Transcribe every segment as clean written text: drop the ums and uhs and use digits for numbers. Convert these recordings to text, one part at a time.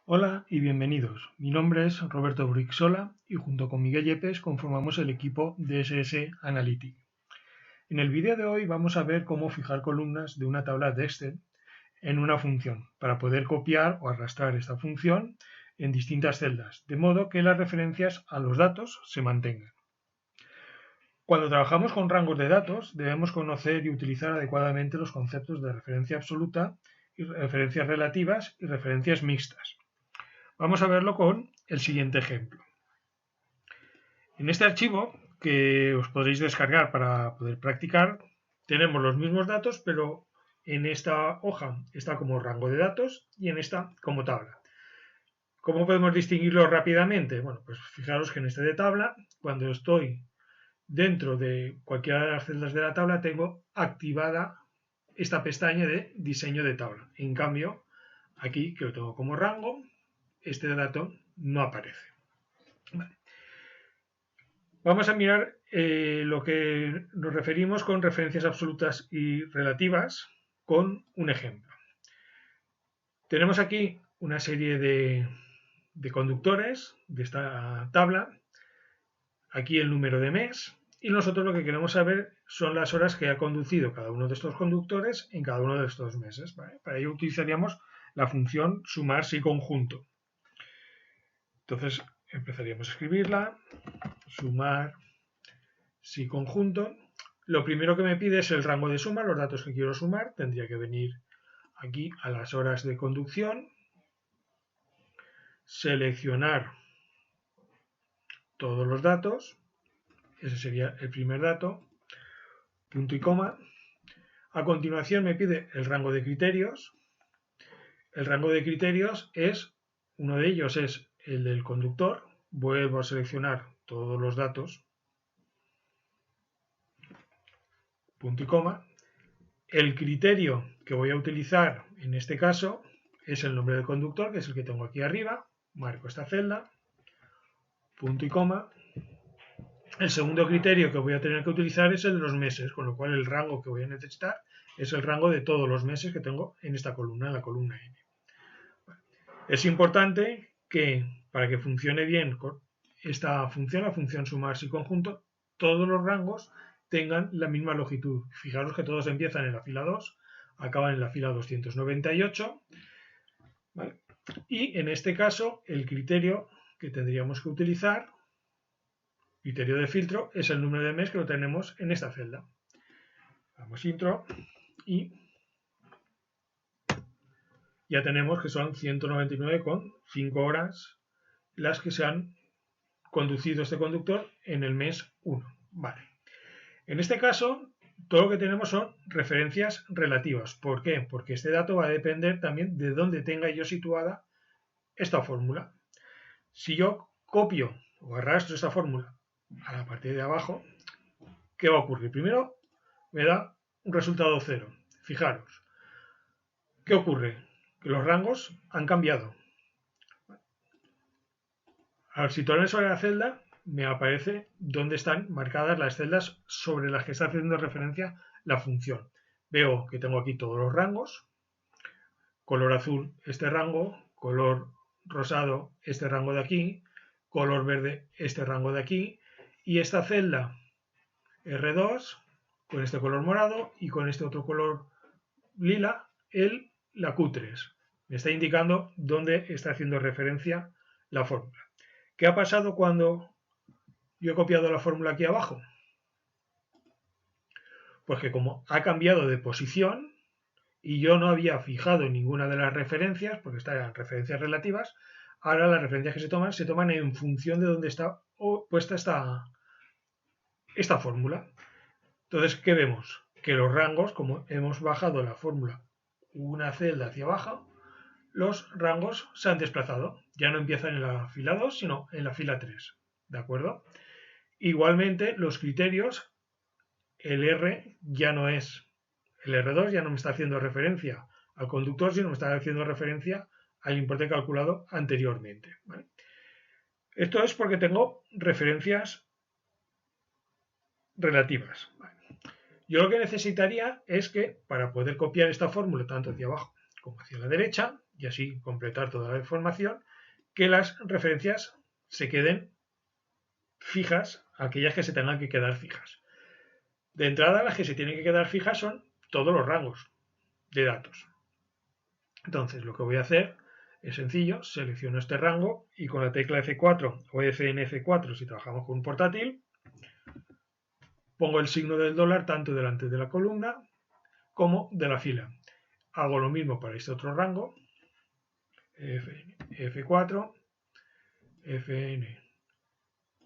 Hola y bienvenidos. Mi nombre es Roberto Brixola y junto con Miguel Yepes conformamos el equipo de DSS Analytics. En el vídeo de hoy vamos a ver cómo fijar columnas de una tabla de Excel en una función para poder copiar o arrastrar esta función en distintas celdas, de modo que las referencias a los datos se mantengan. Cuando trabajamos con rangos de datos, debemos conocer y utilizar adecuadamente los conceptos de referencia absoluta, y referencias relativas y referencias mixtas. Vamos a verlo con el siguiente ejemplo. En este archivo, que os podréis descargar para poder practicar, tenemos los mismos datos, pero en esta hoja está como rango de datos y en esta como tabla. ¿Cómo podemos distinguirlo rápidamente? Bueno, pues fijaros que en este de tabla, cuando estoy dentro de cualquiera de las celdas de la tabla, tengo activada esta pestaña de diseño de tabla. En cambio, aquí, que lo tengo como rango, este dato no aparece. Vale. Vamos a mirar lo que nos referimos con referencias absolutas y relativas con un ejemplo. Tenemos aquí una serie de conductores de esta tabla, aquí el número de mes, y nosotros lo que queremos saber son las horas que ha conducido cada uno de estos conductores en cada uno de estos meses. ¿Vale? Para ello utilizaríamos la función sumar si conjunto. Entonces empezaríamos a escribirla, sumar si conjunto. Lo primero que me pide es el rango de suma, los datos que quiero sumar. Tendría que venir aquí a las horas de conducción, seleccionar todos los datos, ese sería el primer dato, punto y coma. A continuación me pide el rango de criterios. El rango de criterios es, uno de ellos es el del conductor. Vuelvo a seleccionar todos los datos, punto y coma. El criterio que voy a utilizar en este caso es el nombre del conductor, que es el que tengo aquí arriba. Marco esta celda, punto y coma. El segundo criterio que voy a tener que utilizar es el de los meses, con lo cual el rango que voy a necesitar es el rango de todos los meses que tengo en esta columna, en la columna N. Es importante que para que funcione bien esta función, la función sumar si conjunto, todos los rangos tengan la misma longitud. Fijaros que todos empiezan en la fila 2, acaban en la fila 298. ¿Vale? Y en este caso, el criterio que tendríamos que utilizar, criterio de filtro, es el número de mes que lo tenemos en esta celda. Damos intro y ya tenemos que son 199,5 horas las que se han conducido este conductor en el mes 1. Vale. En este caso, todo lo que tenemos son referencias relativas. ¿Por qué? Porque este dato va a depender también de dónde tenga yo situada esta fórmula. Si yo copio o arrastro esta fórmula a la parte de abajo, ¿qué va a ocurrir? Primero, me da un resultado 0. Fijaros. ¿Qué ocurre? Que los rangos han cambiado. Al situarme sobre la celda, me aparece dónde están marcadas las celdas sobre las que está haciendo referencia la función. Veo que tengo aquí todos los rangos, color azul este rango, color rosado este rango de aquí, color verde este rango de aquí, y esta celda R2 con este color morado y con este otro color lila, la Q3. Me está indicando dónde está haciendo referencia la fórmula. ¿Qué ha pasado cuando yo he copiado la fórmula aquí abajo? Pues que como ha cambiado de posición y yo no había fijado ninguna de las referencias, porque eran referencias relativas, ahora las referencias que se toman en función de dónde está puesta esta fórmula. Entonces, ¿qué vemos? Que los rangos, como hemos bajado la fórmula una celda hacia abajo, los rangos se han desplazado. Ya no empiezan en la fila 2, sino en la fila 3. ¿De acuerdo? Igualmente, los criterios, el R ya no es, el R2 ya no me está haciendo referencia al conductor, sino me está haciendo referencia al importe calculado anteriormente. ¿Vale? Esto es porque tengo referencias relativas. ¿Vale? Yo lo que necesitaría es que, para poder copiar esta fórmula tanto hacia abajo como hacia la derecha, y así completar toda la información, que las referencias se queden fijas, aquellas que se tengan que quedar fijas. De entrada, las que se tienen que quedar fijas son todos los rangos de datos. Entonces, lo que voy a hacer es sencillo, selecciono este rango y con la tecla F4 o FNF4 si trabajamos con un portátil, pongo el signo del dólar tanto delante de la columna como de la fila. Hago lo mismo para este otro rango, F4, FN,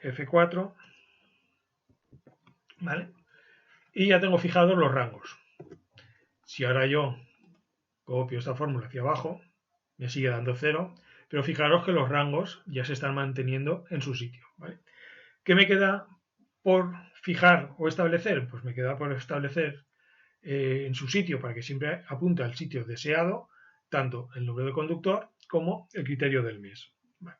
F4, ¿vale? Y ya tengo fijados los rangos. Si ahora yo copio esta fórmula hacia abajo, me sigue dando 0, pero fijaros que los rangos ya se están manteniendo en su sitio, ¿vale? ¿Qué me queda por fijar o establecer? Pues me queda por establecer en su sitio para que siempre apunte al sitio deseado, tanto el nombre del conductor como el criterio del mes. Vale.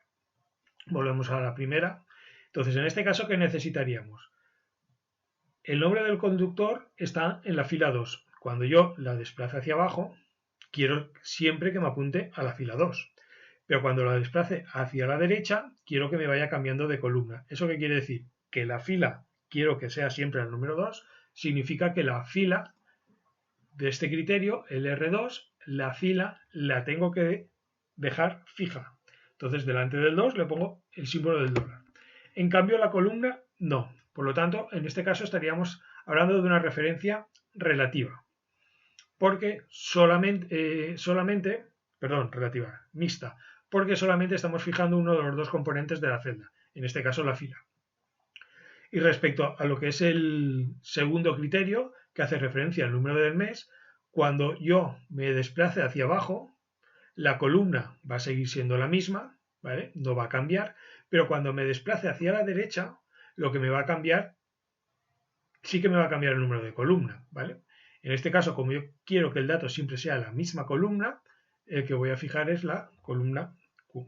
Volvemos a la primera. Entonces, en este caso, ¿qué necesitaríamos? El nombre del conductor está en la fila 2. Cuando yo la desplace hacia abajo, quiero siempre que me apunte a la fila 2. Pero cuando la desplace hacia la derecha, quiero que me vaya cambiando de columna. ¿Eso qué quiere decir? Que la fila quiero que sea siempre el número 2, significa que la fila de este criterio, el R2, la fila la tengo que dejar fija. Entonces, delante del 2 le pongo el símbolo del dólar. En cambio, la columna no. Por lo tanto, en este caso estaríamos hablando de una referencia relativa. Porque relativa, mixta. Porque solamente estamos fijando uno de los dos componentes de la celda. En este caso, la fila. Y respecto a lo que es el segundo criterio, que hace referencia al número del mes, cuando yo me desplace hacia abajo, la columna va a seguir siendo la misma, ¿vale? No va a cambiar, pero cuando me desplace hacia la derecha, lo que me va a cambiar, sí que me va a cambiar el número de columna, ¿vale? En este caso, como yo quiero que el dato siempre sea la misma columna, el que voy a fijar es la columna Q.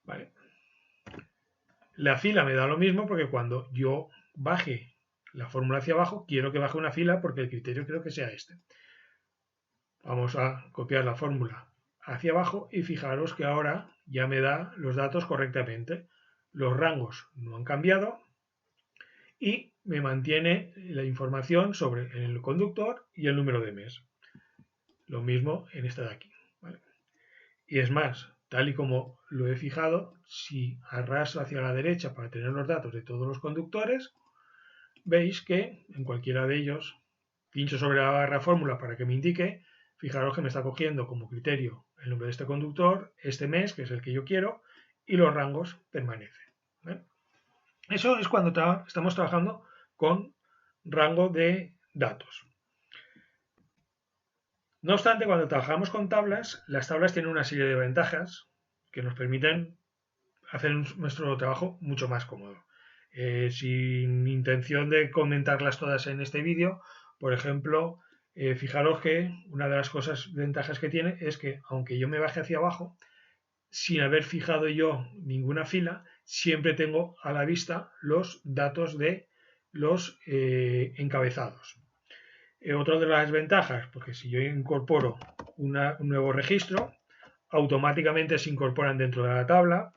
¿Vale? La fila me da lo mismo porque cuando yo baje la fórmula hacia abajo, quiero que baje una fila porque el criterio creo que sea este. Vamos a copiar la fórmula hacia abajo y fijaros que ahora ya me da los datos correctamente. Los rangos no han cambiado y me mantiene la información sobre el conductor y el número de mes. Lo mismo en esta de aquí. ¿Vale? Y es más, tal y como lo he fijado, si arrastro hacia la derecha para tener los datos de todos los conductores, veis que en cualquiera de ellos pincho sobre la barra fórmula para que me indique. Fijaros que me está cogiendo como criterio el nombre de este conductor, este mes, que es el que yo quiero, y los rangos permanecen. ¿Vale? Eso es cuando estamos trabajando con rango de datos. No obstante, cuando trabajamos con tablas, las tablas tienen una serie de ventajas que nos permiten hacer nuestro trabajo mucho más cómodo. Sin intención de comentarlas todas en este vídeo, por ejemplo, fijaros que una de las ventajas que tiene es que aunque yo me baje hacia abajo, sin haber fijado yo ninguna fila, siempre tengo a la vista los datos de los encabezados. Otra de las ventajas, porque si yo incorporo un nuevo registro, automáticamente se incorporan dentro de la tabla.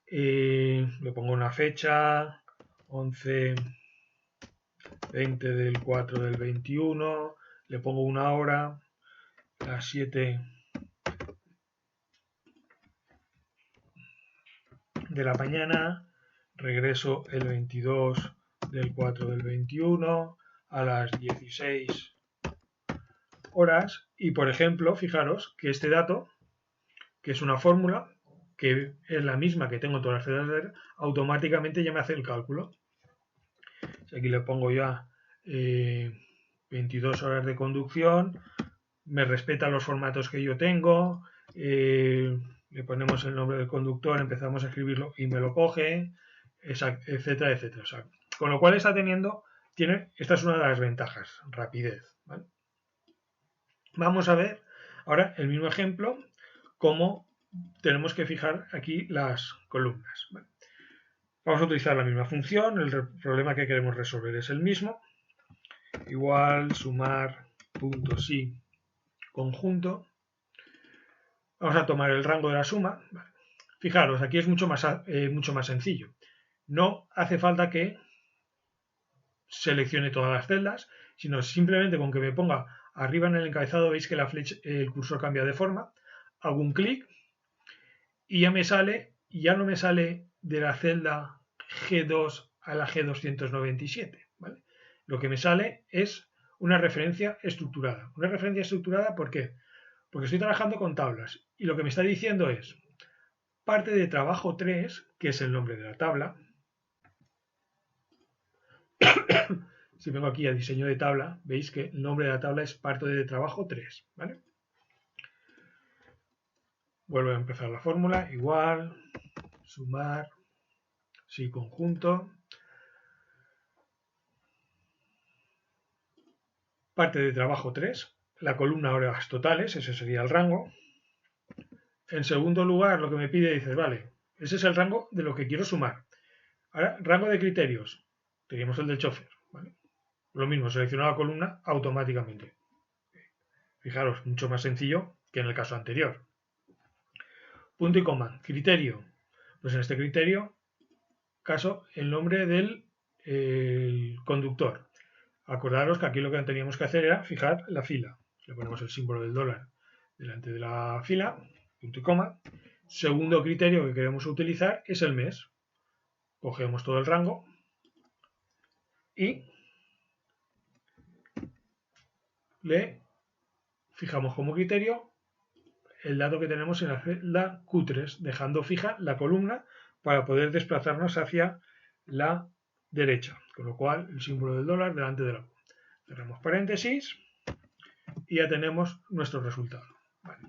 Le pongo una fecha, 11-20 del 4 del 21, le pongo una hora, las 7 de la mañana, regreso el 22 del 4 del 21 a las 16 horas y, por ejemplo, fijaros que este dato, que es una fórmula, que es la misma que tengo en todas las celdas, automáticamente ya me hace el cálculo. Aquí le pongo ya 22 horas de conducción, me respeta los formatos que yo tengo, le ponemos el nombre del conductor, empezamos a escribirlo y me lo coge, etcétera, etcétera. O sea, con lo cual esta es una de las ventajas, rapidez. ¿Vale? Vamos a ver ahora el mismo ejemplo, cómo tenemos que fijar aquí las columnas. ¿Vale? Vamos a utilizar la misma función, el problema que queremos resolver es el mismo. Igual, sumar punto sí conjunto. Vamos a tomar el rango de la suma. Vale. Fijaros, aquí es mucho más sencillo. No hace falta que seleccione todas las celdas, sino simplemente con que me ponga arriba en el encabezado, veis que la flecha, el cursor cambia de forma, hago un clic y ya me sale, ya no me sale de la celda G2 a la G297, ¿vale? Lo que me sale es una referencia estructurada. Una referencia estructurada, ¿por qué? Porque estoy trabajando con tablas y lo que me está diciendo es parte de trabajo 3, que es el nombre de la tabla. Si vengo aquí a diseño de tabla, veis que el nombre de la tabla es parte de trabajo 3, ¿vale? Vuelvo a empezar la fórmula, igual, sumar, sí conjunto, parte de trabajo 3, la columna horas totales, ese sería el rango. En segundo lugar, lo que me pide, dices, vale, ese es el rango de lo que quiero sumar. Ahora, rango de criterios, teníamos el del chofer, ¿vale? Lo mismo, selecciono la columna automáticamente. Fijaros, mucho más sencillo que en el caso anterior. Punto y coma, criterio. Pues en este criterio, caso, el nombre del conductor. Acordaros que aquí lo que teníamos que hacer era fijar la fila. Le ponemos el símbolo del dólar delante de la fila, punto y coma. Segundo criterio que queremos utilizar es el mes. Cogemos todo el rango y le fijamos como criterio el dato que tenemos en la celda Q3, dejando fija la columna para poder desplazarnos hacia la derecha, con lo cual el símbolo del dólar delante de la Q. Cerramos paréntesis y ya tenemos nuestro resultado. Vale.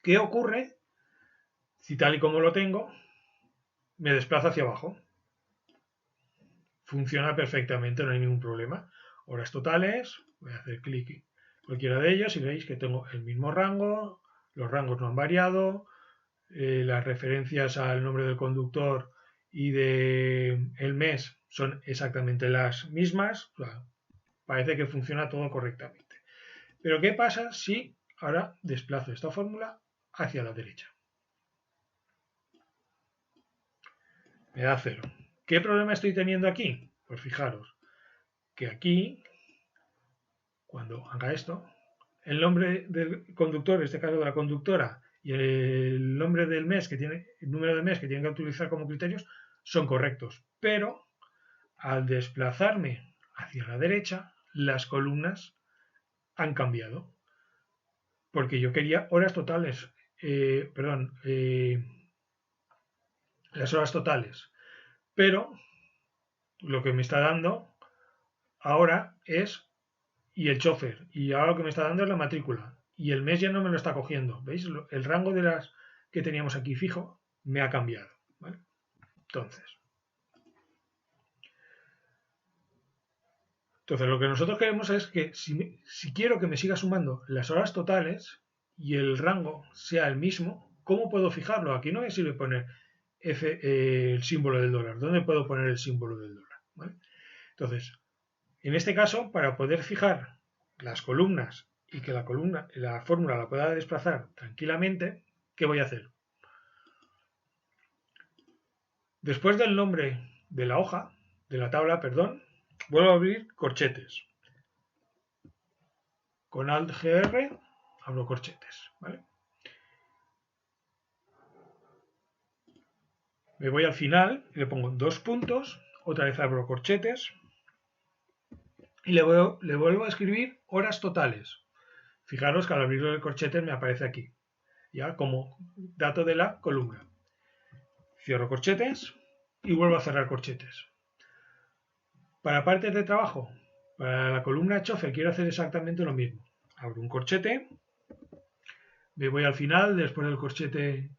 ¿Qué ocurre si tal y como lo tengo me desplazo hacia abajo? Funciona perfectamente, no hay ningún problema. Horas totales, voy a hacer clic en cualquiera de ellos y veis que tengo el mismo rango, los rangos no han variado, las referencias al nombre del conductor y del mes son exactamente las mismas. O sea, parece que funciona todo correctamente. Pero ¿qué pasa si ahora desplazo esta fórmula hacia la derecha? Me da 0. ¿Qué problema estoy teniendo aquí? Pues fijaros que aquí, cuando haga esto, el nombre del conductor, en este caso de la conductora, y el nombre del mes que tiene, el número de mes que tienen que utilizar como criterios son correctos, pero al desplazarme hacia la derecha, las columnas han cambiado, porque yo quería horas totales, las horas totales, pero lo que me está dando ahora es y el chofer, y ahora lo que me está dando es la matrícula, y el mes ya no me lo está cogiendo, ¿veis? El rango de las que teníamos aquí fijo me ha cambiado, ¿vale? Entonces, lo que nosotros queremos es que si quiero que me siga sumando las horas totales y el rango sea el mismo, ¿cómo puedo fijarlo? Aquí no me sirve poner el símbolo del dólar. ¿Dónde puedo poner el símbolo del dólar? ¿Vale? Entonces, en este caso, para poder fijar las columnas y que la fórmula la pueda desplazar tranquilamente, ¿qué voy a hacer? Después del nombre de la hoja, de la tabla, perdón, vuelvo a abrir corchetes. Con Alt GR abro corchetes, ¿vale? Me voy al final y le pongo 2 puntos, otra vez abro corchetes y le vuelvo a escribir horas totales. Fijaros que al abrir el corchete me aparece aquí, ya como dato de la columna. Cierro corchetes y vuelvo a cerrar corchetes. Para partes de trabajo, para la columna chofer quiero hacer exactamente lo mismo. Abro un corchete, me voy al final, después del corchete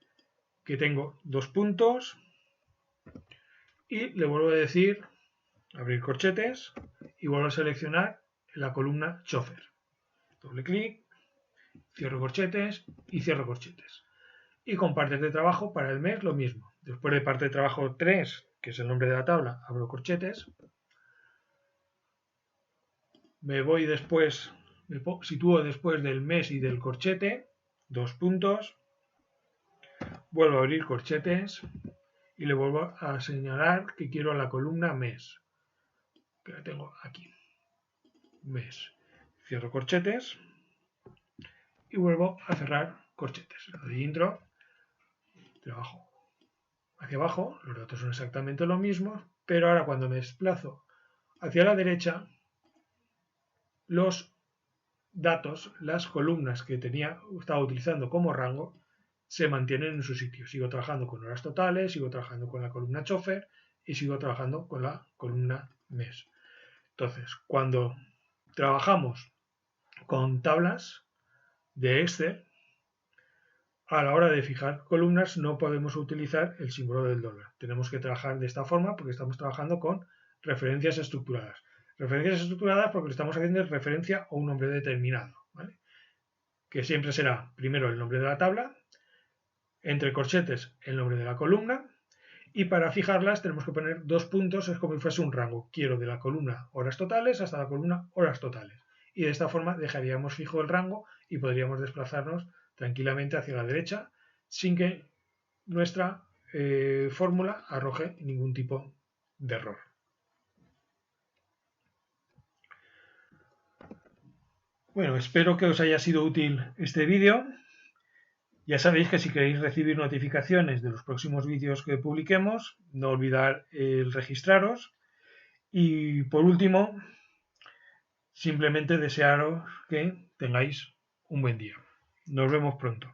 que tengo 2 puntos y le vuelvo a decir, abrir corchetes y vuelvo a seleccionar la columna chofer. Doble clic, cierro corchetes y cierro corchetes. Y con partes de trabajo para el mes lo mismo. Después de parte de trabajo 3, que es el nombre de la tabla, abro corchetes. Me voy después me sitúo después del mes y del corchete, 2 puntos, vuelvo a abrir corchetes y le vuelvo a señalar que quiero la columna mes, que la tengo aquí, mes. Cierro corchetes y vuelvo a cerrar corchetes. Lo de intro, trabajo hacia abajo, los datos son exactamente los mismos, pero ahora cuando me desplazo hacia la derecha, los datos, las columnas que estaba utilizando como rango, se mantienen en su sitio. Sigo trabajando con horas totales, sigo trabajando con la columna chofer y sigo trabajando con la columna mes. Entonces, cuando trabajamos con tablas de Excel, a la hora de fijar columnas no podemos utilizar el símbolo del dólar. Tenemos que trabajar de esta forma porque estamos trabajando con referencias estructuradas. Referencias estructuradas porque le estamos haciendo referencia a un nombre determinado, ¿vale? Que siempre será primero el nombre de la tabla, entre corchetes el nombre de la columna, y para fijarlas tenemos que poner 2 puntos, es como si fuese un rango. Quiero de la columna horas totales hasta la columna horas totales. Y de esta forma dejaríamos fijo el rango y podríamos desplazarnos tranquilamente hacia la derecha sin que nuestra fórmula arroje ningún tipo de error. Bueno, espero que os haya sido útil este vídeo. Ya sabéis que si queréis recibir notificaciones de los próximos vídeos que publiquemos, no olvidar el registraros. Y por último, simplemente desearos que tengáis un buen día. Nos vemos pronto.